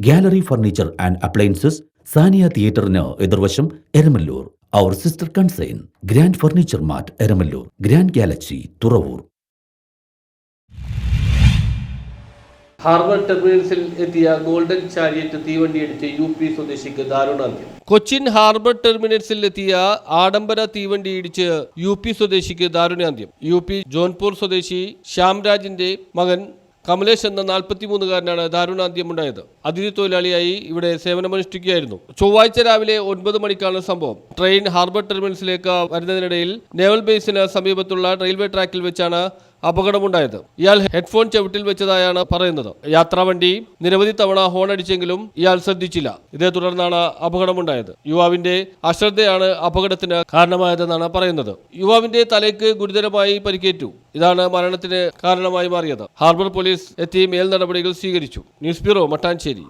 Gallery furniture and appliances, Sania തിയേറ്ററിന് എതിർവശം, എരമല്ലൂർ. അവർ sister concern grand furniture mart, Eramallur. Grand galaxy, Thuravoor. Harbour ടെർമിനൽസിൽ എത്തിയ ഗോൾഡൻ ചാരിയറ്റ് തീവണ്ടിയിടിച്ച് UP സ്വദേശിക്ക് ദാരുണാന്ത്യം. കൊച്ചിൻ ഹാർബർ ടെർമിനൽസിൽ എത്തിയ ആഡംബര തീവണ്ടിയിടിച്ച് UP സ്വദേശിക്ക് ദാരുണാന്ത്യം. UP ജോൺപൂർ സ്വദേശി ശ്യാംരാജിന്റെ മകൻ കമലേഷ് എന്ന 43-കാരനാണ് ദാരുണാന്ത്യമുണ്ടായത്. അതിഥി തൊഴിലാളിയായി ഇവിടെ സേവനമനുഷ്ഠിക്കുകയായിരുന്നു. ചൊവ്വാഴ്ച രാവിലെ 9 മണിക്കാണ് സംഭവം. ട്രെയിൻ ഹാർബർ ടെർമിനൽസിലേക്ക് വരുന്നതിനിടയിൽ നേവൽ ബേസിന് സമീപത്തുള്ള റെയിൽവേ ട്രാക്കിൽ വെച്ചാണ് അപകടമുണ്ടായത്. ഇയാൾ ഹെഡ്ഫോൺ ചവിട്ടിൽ വെച്ചതായാണ് പറയുന്നത്. യാത്രാവണ്ടി നിരവധി തവണ ഹോൺ അടിച്ചെങ്കിലും ഇയാൾ ശ്രദ്ധിച്ചില്ല. ഇതേ തുടർന്നാണ് അപകടമുണ്ടായത്. യുവാവിന്റെ അശ്രദ്ധയാണ് അപകടത്തിന് കാരണമായതെന്നാണ് പറയുന്നത്. യുവാവിന്റെ തലയ്ക്ക് ഗുരുതരമായി പരിക്കേറ്റു. ഇതാണ് മരണത്തിന് കാരണമായി മാറിയത്. ഹാർബർ പോലീസ് എത്തി മേൽ നടപടികൾ സ്വീകരിച്ചു. News bureau, Mattancherry.